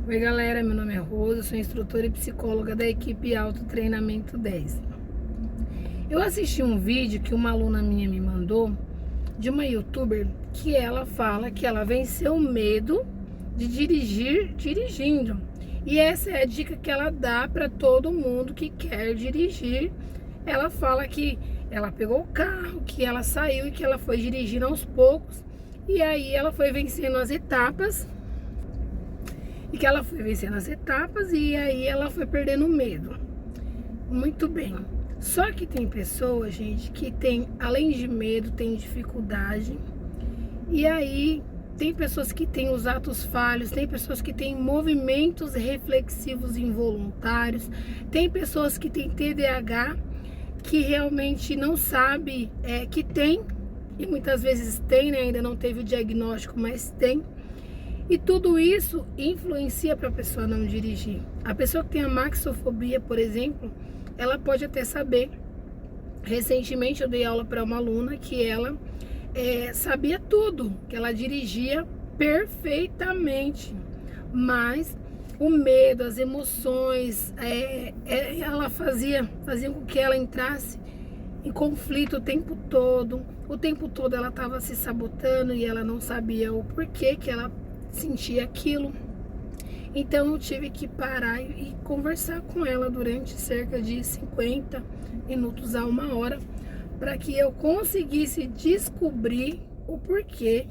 Oi galera, meu nome é Rosa, sou instrutora e psicóloga da equipe Auto Treinamento 10. Eu assisti um vídeo que uma aluna minha me mandou de uma youtuber que ela fala que ela venceu o medo de dirigir dirigindo. E essa é a dica que ela dá para todo mundo que quer dirigir. Ela fala que ela pegou o carro, que ela saiu e que ela foi dirigindo aos poucos. E aí ela foi vencendo as etapas. E aí ela foi perdendo o medo. Muito bem. Só que tem pessoas, gente, que tem, além de medo, tem dificuldade. E aí tem pessoas que têm os atos falhos, tem pessoas que têm movimentos reflexivos involuntários, tem pessoas que têm TDAH, que realmente não sabe que tem, e muitas vezes tem, né? Ainda não teve o diagnóstico, mas tem. E tudo isso influencia para a pessoa não dirigir. A pessoa que tem a maxofobia, por exemplo, ela pode até saber. Recentemente eu dei aula para uma aluna que ela sabia tudo, que ela dirigia perfeitamente, mas o medo, as emoções, ela fazia com que ela entrasse em conflito o tempo todo. O tempo todo ela estava se sabotando e ela não sabia o porquê que ela sentia aquilo. Então eu tive que parar e conversar com ela durante cerca de 50 minutos a 1 hora, para que eu conseguisse descobrir o porquê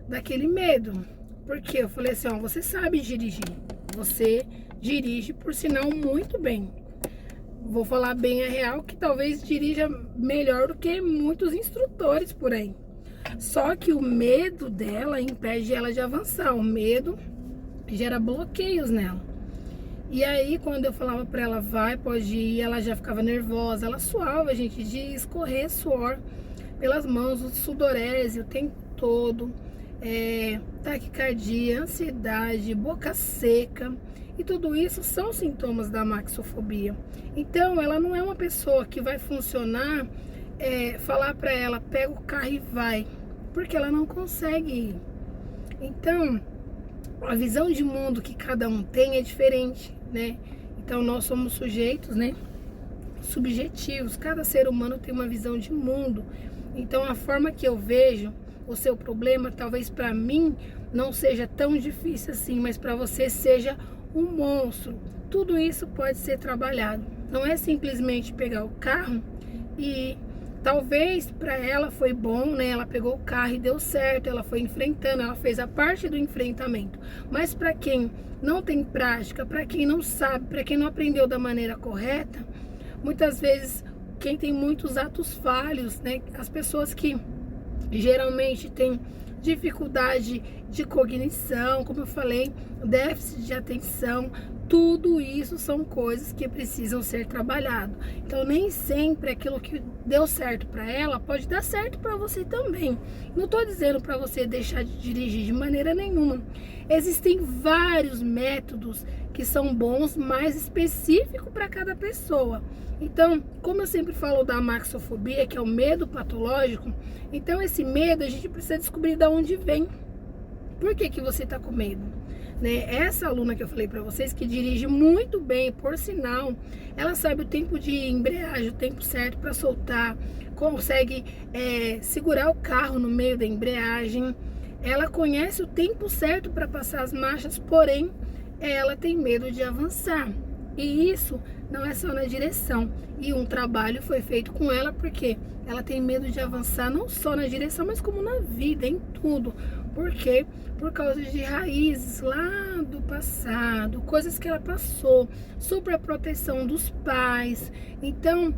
daquele medo. Porque eu falei assim, ó, você sabe dirigir, você dirige, por sinal, muito bem. Vou falar bem a real, que talvez dirija melhor do que muitos instrutores por aí. Só que o medo dela impede ela de avançar. O medo gera bloqueios nela. E aí, quando eu falava pra ela, vai, pode ir, ela já ficava nervosa. Ela suava, gente, de escorrer suor pelas mãos, o sudorese o tempo todo, taquicardia, ansiedade, boca seca. E tudo isso são sintomas da maxofobia. Então, ela não é uma pessoa que vai funcionar, falar pra ela, pega o carro e vai, porque ela não consegue ir. Então, a visão de mundo que cada um tem é diferente, né? Então, nós somos sujeitos, né, subjetivos. Cada ser humano tem uma visão de mundo. Então, a forma que eu vejo o seu problema, talvez para mim não seja tão difícil assim, mas para você seja um monstro. Tudo isso pode ser trabalhado. Não é simplesmente pegar o carro e talvez para ela foi bom, né? Ela pegou o carro e deu certo, ela foi enfrentando, ela fez a parte do enfrentamento. Mas para quem não tem prática, para quem não sabe, para quem não aprendeu da maneira correta, muitas vezes quem tem muitos atos falhos, né? As pessoas que geralmente têm dificuldade de cognição, como eu falei, déficit de atenção, tudo isso são coisas que precisam ser trabalhadas. Então, nem sempre aquilo que deu certo para ela pode dar certo para você também. Não estou dizendo para você deixar de dirigir de maneira nenhuma. Existem vários métodos que são bons, mais específicos para cada pessoa. Então, como eu sempre falo da maxofobia, que é o medo patológico, então esse medo a gente precisa descobrir de onde vem. Por que que você está com medo? Né? Essa aluna que eu falei para vocês, que dirige muito bem, por sinal, ela sabe o tempo de embreagem, o tempo certo para soltar, consegue segurar o carro no meio da embreagem, ela conhece o tempo certo para passar as marchas, porém ela tem medo de avançar. E isso não é só na direção. E um trabalho foi feito com ela porque ela tem medo de avançar não só na direção, mas como na vida, em tudo. Por quê? Por causa de raízes lá do passado, coisas que ela passou, superproteção dos pais. Então,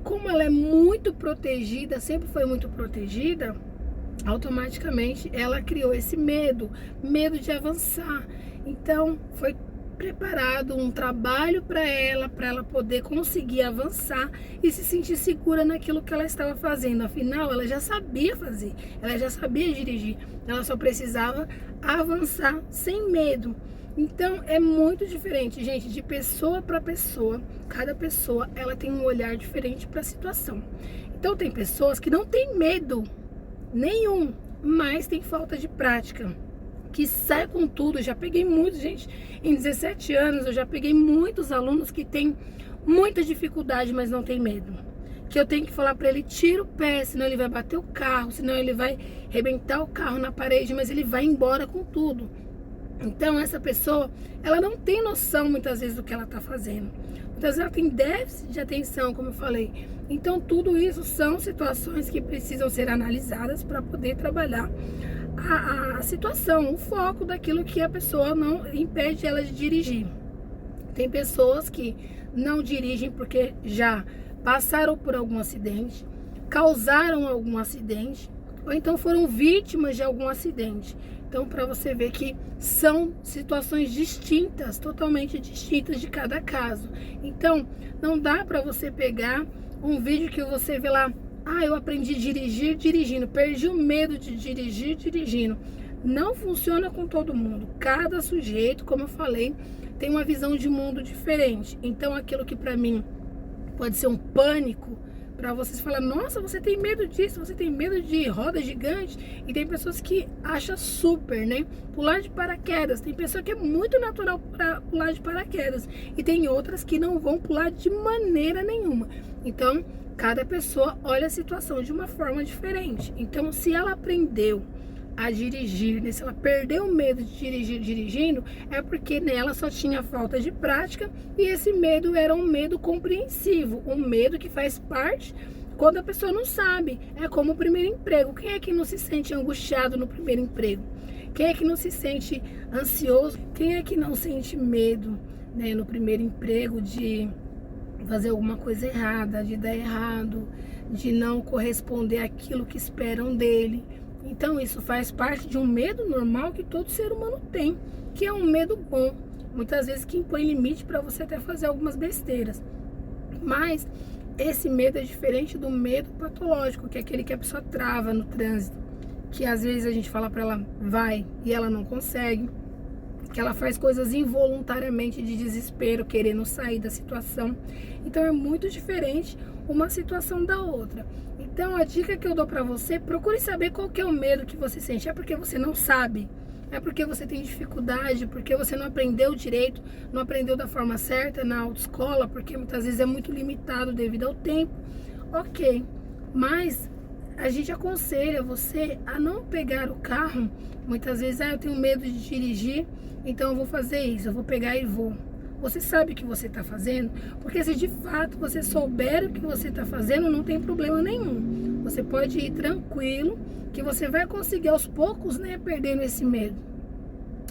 como ela é muito protegida, sempre foi muito protegida, automaticamente ela criou esse medo de avançar. Então, foi preparado um trabalho para ela poder conseguir avançar e se sentir segura naquilo que ela estava fazendo. Afinal, ela já sabia fazer, ela já sabia dirigir, ela só precisava avançar sem medo. Então é muito diferente, gente, de pessoa para pessoa. Cada pessoa ela tem um olhar diferente para a situação. Então tem pessoas que não têm medo nenhum, mas tem falta de prática. que sai com tudo. Já peguei muito, gente, em 17 anos eu já peguei muitos alunos que têm muita dificuldade, mas não tem medo. Que eu tenho que falar para ele, tira o pé, senão ele vai bater o carro, senão ele vai arrebentar o carro na parede, mas ele vai embora com tudo. Então essa pessoa, ela não tem noção muitas vezes do que ela está fazendo. Muitas vezes ela tem déficit de atenção, como eu falei. Então tudo isso são situações que precisam ser analisadas para poder trabalhar a situação, o foco daquilo que a pessoa não impede ela de dirigir. Tem pessoas que não dirigem porque já passaram por algum acidente, causaram algum acidente, ou então foram vítimas de algum acidente. Então, para você ver que são situações distintas, totalmente distintas de cada caso. Então, não dá para você pegar um vídeo que você vê lá, eu aprendi a dirigir dirigindo, perdi o medo de dirigir dirigindo. Não funciona com todo mundo. Cada sujeito, como eu falei, tem uma visão de mundo diferente. Então, aquilo que para mim pode ser um pânico, para vocês falar, nossa, você tem medo disso, você tem medo de roda gigante. E tem pessoas que acham super, né? Pular de paraquedas. Tem pessoa que é muito natural para pular de paraquedas. E tem outras que não vão pular de maneira nenhuma. Então, cada pessoa olha a situação de uma forma diferente. Então, se ela aprendeu a dirigir, né? Se ela perdeu o medo de dirigir dirigindo, é porque nela só tinha falta de prática, e esse medo era um medo compreensivo, um medo que faz parte quando a pessoa não sabe. É como o primeiro emprego. Quem é que não se sente angustiado no primeiro emprego? Quem é que não se sente ansioso? Quem é que não sente medo, né, no primeiro emprego de fazer alguma coisa errada, de dar errado, de não corresponder àquilo que esperam dele? Então isso faz parte de um medo normal que todo ser humano tem, que é um medo bom, muitas vezes que impõe limite para você até fazer algumas besteiras. Mas esse medo é diferente do medo patológico, que é aquele que a pessoa trava no trânsito, que às vezes a gente fala para ela vai e ela não consegue, que ela faz coisas involuntariamente de desespero, querendo sair da situação. Então é muito diferente uma situação da outra. Então a dica que eu dou pra você, procure saber qual que é o medo que você sente. É porque você não sabe? É porque você tem dificuldade? Porque você não aprendeu direito? Não aprendeu da forma certa na autoescola? Porque muitas vezes é muito limitado devido ao tempo. Ok, mas a gente aconselha você a não pegar o carro. Muitas vezes, eu tenho medo de dirigir, então eu vou fazer isso, eu vou pegar e vou. Você sabe o que você está fazendo? Porque se de fato você souber o que você está fazendo, não tem problema nenhum. Você pode ir tranquilo, que você vai conseguir aos poucos, né, perdendo esse medo.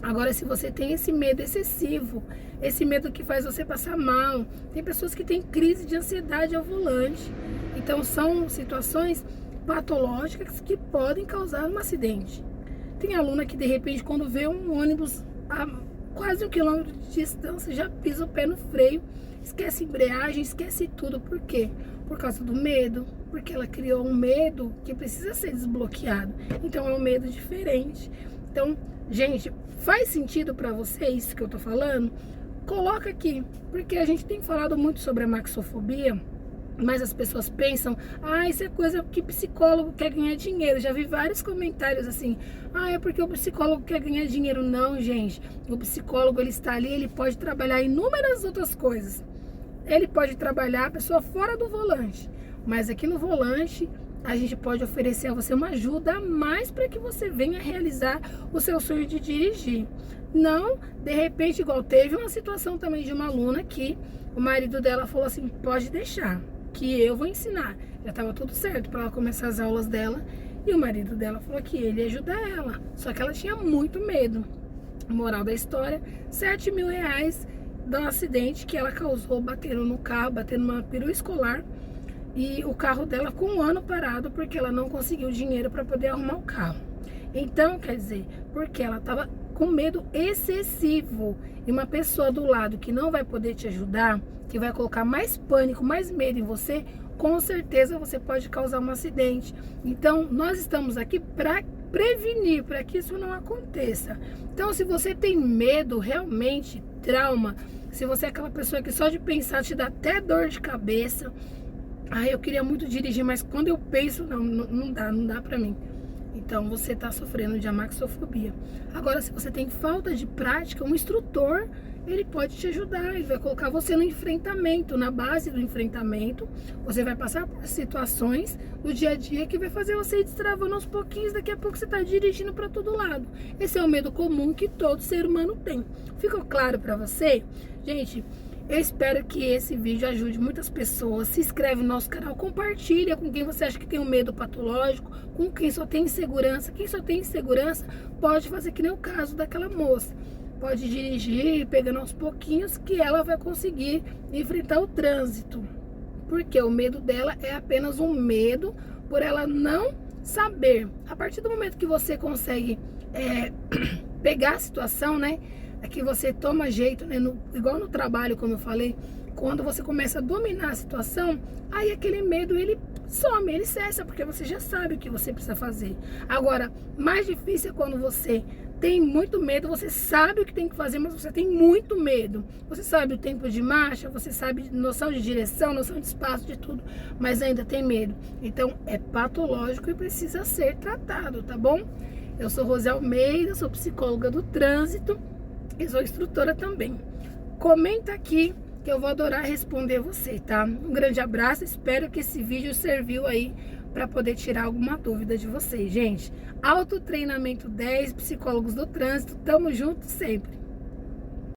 Agora, se você tem esse medo excessivo, esse medo que faz você passar mal, tem pessoas que têm crise de ansiedade ao volante. Então são situações patológicas que podem causar um acidente. Tem aluna que de repente, quando vê um ônibus a quase 1 quilômetro de distância, já pisa o pé no freio, esquece a embreagem, esquece tudo. Por quê? Por causa do medo, porque ela criou um medo que precisa ser desbloqueado. Então é um medo diferente. Então, gente, faz sentido para vocês isso que eu tô falando? Coloca aqui, porque a gente tem falado muito sobre a maxofobia, mas as pessoas pensam, isso é coisa que psicólogo quer ganhar dinheiro. Já vi vários comentários assim, é porque o psicólogo quer ganhar dinheiro. Não, gente, o psicólogo, ele está ali, ele pode trabalhar inúmeras outras coisas. Ele pode trabalhar a pessoa fora do volante, mas aqui no volante a gente pode oferecer a você uma ajuda a mais para que você venha realizar o seu sonho de dirigir. Não, de repente, igual teve uma situação também de uma aluna que o marido dela falou assim, pode deixar, que eu vou ensinar. Já estava tudo certo para ela começar as aulas dela, e o marido dela falou que ele ia ajudar ela, só que ela tinha muito medo. Moral da história, R$7.000 do acidente que ela causou batendo no carro, batendo numa perua escolar, e o carro dela com 1 ano parado porque ela não conseguiu dinheiro para poder arrumar o carro. Então, quer dizer, porque ela estava com medo excessivo, e uma pessoa do lado que não vai poder te ajudar, que vai colocar mais pânico, mais medo em você, com certeza você pode causar um acidente. Então, nós estamos aqui para prevenir, para que isso não aconteça. Então, se você tem medo, realmente, trauma, se você é aquela pessoa que só de pensar te dá até dor de cabeça, eu queria muito dirigir, mas quando eu penso, não dá pra mim. Então você está sofrendo de amaxofobia. Agora, se você tem falta de prática, um instrutor, ele pode te ajudar, ele vai colocar você no enfrentamento, na base do enfrentamento. Você vai passar por situações do dia a dia que vai fazer você ir destravando aos pouquinhos. Daqui a pouco você está dirigindo para todo lado. Esse é o medo comum que todo ser humano tem. Ficou claro para você? Gente, eu espero que esse vídeo ajude muitas pessoas. Se inscreve no nosso canal, compartilha com quem você acha que tem um medo patológico, com quem só tem insegurança. Quem só tem insegurança pode fazer que nem o caso daquela moça. Pode dirigir pegando aos pouquinhos que ela vai conseguir enfrentar o trânsito. Porque o medo dela é apenas um medo por ela não saber. A partir do momento que você consegue pegar a situação, né? É que você toma jeito, né? Igual no trabalho, como eu falei, quando você começa a dominar a situação, aí aquele medo ele some, ele cessa, porque você já sabe o que você precisa fazer. Agora, mais difícil é quando você tem muito medo, você sabe o que tem que fazer, mas você tem muito medo. Você sabe o tempo de marcha, você sabe noção de direção, noção de espaço, de tudo, mas ainda tem medo. Então, é patológico e precisa ser tratado, tá bom? Eu sou Rose Almeida, sou psicóloga do trânsito e sou instrutora também. Comenta aqui que eu vou adorar responder você, tá? Um grande abraço, espero que esse vídeo serviu aí para poder tirar alguma dúvida de vocês, gente. Autotreinamento 10, psicólogos do trânsito, tamo junto sempre.